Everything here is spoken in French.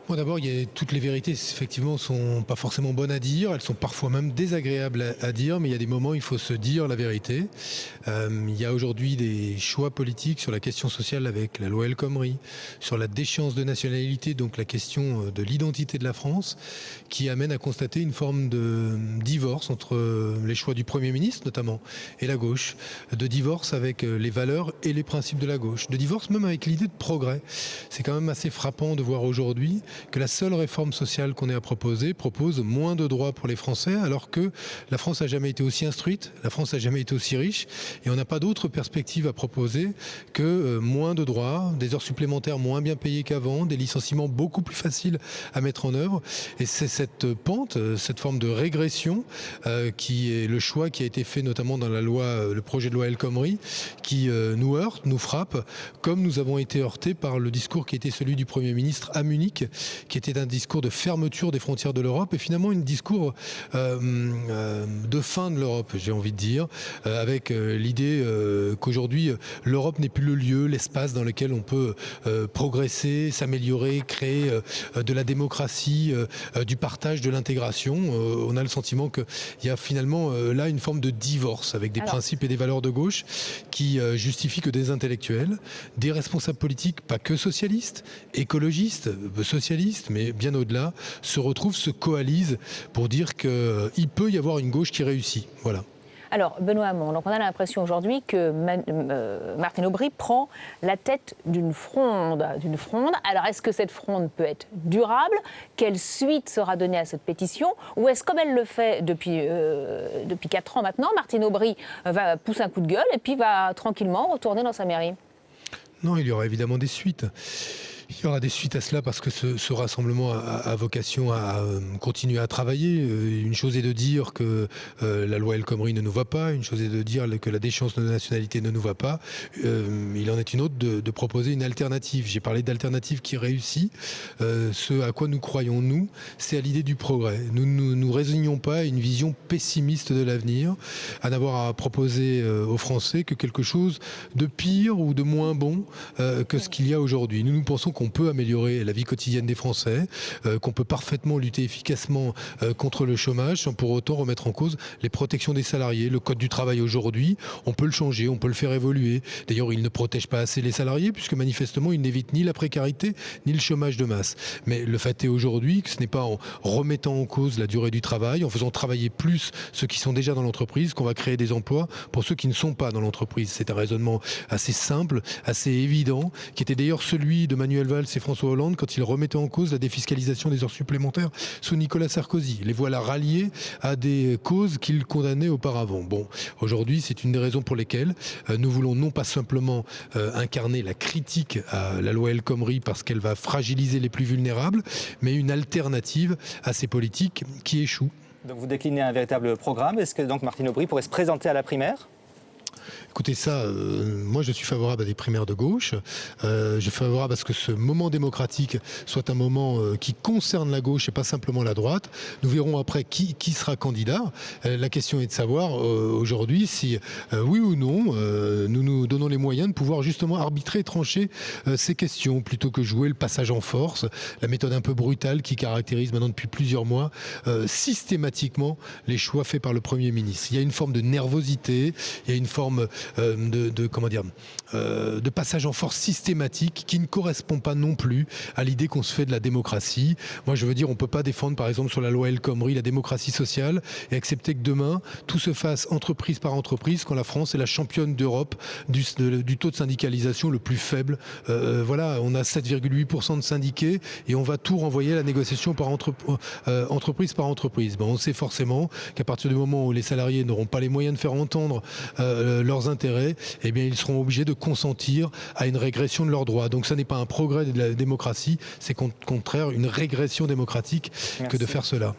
Bon, d'abord, toutes les vérités, effectivement, sont pas forcément bonnes à dire. Elles sont parfois même désagréables à dire, mais il y a des moments où il faut se dire la vérité. Il y a aujourd'hui des choix politiques sur la question sociale avec la loi El Khomri, sur la déchéance de nationalité, donc la question de l'identité de la France, qui amène à constater une forme de divorce entre les choix du Premier ministre, notamment, et la gauche, de divorce avec les valeurs et les principes de la gauche, de divorce même avec l'idée de progrès. C'est quand même assez frappant de voir aujourd'hui que la seule réforme sociale qu'on ait à proposer propose moins de droits pour les Français, alors que la France n'a jamais été aussi instruite, la France n'a jamais été aussi riche, et on n'a pas d'autre perspective à proposer que moins de droits, des heures supplémentaires moins bien payées qu'avant, des licenciements beaucoup plus faciles à mettre en œuvre. Et c'est cette pente, cette forme de régression qui est le choix qui a été fait notamment dans la loi, le projet de loi El Khomri, qui nous heurte, nous frappe, comme nous avons été heurtés par le discours qui était celui du Premier ministre à Munich, qui était un discours de fermeture des frontières de l'Europe et finalement un discours de fin de l'Europe, j'ai envie de dire, avec l'idée qu'aujourd'hui l'Europe n'est plus le lieu, l'espace dans lequel on peut progresser, s'améliorer, créer de la démocratie, du partage, de l'intégration. On a le sentiment qu'il y a finalement là une forme de divorce avec des principes et des valeurs de gauche qui justifient que des intellectuels, des responsables politiques, pas que socialistes, écologistes, socialistes, mais bien au-delà, se retrouvent, se coalisent pour dire qu'il peut y avoir une gauche qui réussit. Voilà. Alors, Benoît Hamon, donc on a l'impression aujourd'hui que Martine Aubry prend la tête d'une fronde. Alors, est-ce que cette fronde peut être durable? Quelle suite sera donnée à cette pétition? Ou est-ce, comme elle le fait depuis 4 ans maintenant, Martine Aubry va pousser un coup de gueule et puis va tranquillement retourner dans sa mairie? Non, il y aura évidemment des suites. Il y aura des suites à cela parce que ce rassemblement a vocation à continuer à travailler. Une chose est de dire que la loi El Khomri ne nous va pas, une chose est de dire que la déchéance de nationalité ne nous va pas. Il en est une autre de proposer une alternative. J'ai parlé d'alternative qui réussit. Ce à quoi nous croyons, nous, c'est à l'idée du progrès. Nous ne nous résignons pas à une vision pessimiste de l'avenir, à n'avoir à proposer aux Français que quelque chose de pire ou de moins bon que ce qu'il y a aujourd'hui. Nous pensons qu'on peut améliorer la vie quotidienne des Français, qu'on peut parfaitement lutter efficacement contre le chômage sans pour autant remettre en cause les protections des salariés. Le code du travail aujourd'hui, on peut le changer, on peut le faire évoluer. D'ailleurs, il ne protège pas assez les salariés puisque manifestement, il n'évite ni la précarité ni le chômage de masse. Mais le fait est aujourd'hui que ce n'est pas en remettant en cause la durée du travail, en faisant travailler plus ceux qui sont déjà dans l'entreprise, qu'on va créer des emplois pour ceux qui ne sont pas dans l'entreprise. C'est un raisonnement assez simple, assez évident, qui était d'ailleurs celui de Manuel Valls et François Hollande quand ils remettaient en cause la défiscalisation des heures supplémentaires sous Nicolas Sarkozy. Les voilà ralliés à des causes qu'ils condamnaient auparavant. Bon, aujourd'hui, c'est une des raisons pour lesquelles nous voulons non pas simplement incarner la critique à la loi El Khomri parce qu'elle va fragiliser les plus vulnérables, mais une alternative à ces politiques qui échouent. Donc vous déclinez un véritable programme. Est-ce que donc Martine Aubry pourrait se présenter à la primaire ? Écoutez, moi je suis favorable à des primaires de gauche. Je suis favorable à ce que ce moment démocratique soit un moment qui concerne la gauche et pas simplement la droite. Nous verrons après qui sera candidat. La question est de savoir aujourd'hui si oui ou non nous nous donnons les moyens de pouvoir justement arbitrer et trancher ces questions plutôt que jouer le passage en force, la méthode un peu brutale qui caractérise maintenant depuis plusieurs mois systématiquement les choix faits par le Premier ministre. Il y a une forme de nervosité, il y a une forme de passage en force systématique qui ne correspond pas non plus à l'idée qu'on se fait de la démocratie. Moi, je veux dire, on ne peut pas défendre, par exemple, sur la loi El Khomri, la démocratie sociale et accepter que demain, tout se fasse entreprise par entreprise quand la France est la championne d'Europe du taux de syndicalisation le plus faible. Voilà, on a 7,8% de syndiqués et on va tout renvoyer à la négociation par entreprise par entreprise. On sait forcément qu'à partir du moment où les salariés n'auront pas les moyens de faire entendre leurs intérêts, eh bien, ils seront obligés de consentir à une régression de leurs droits. Donc, ça n'est pas un progrès de la démocratie, c'est au contraire une régression démocratique que de faire cela.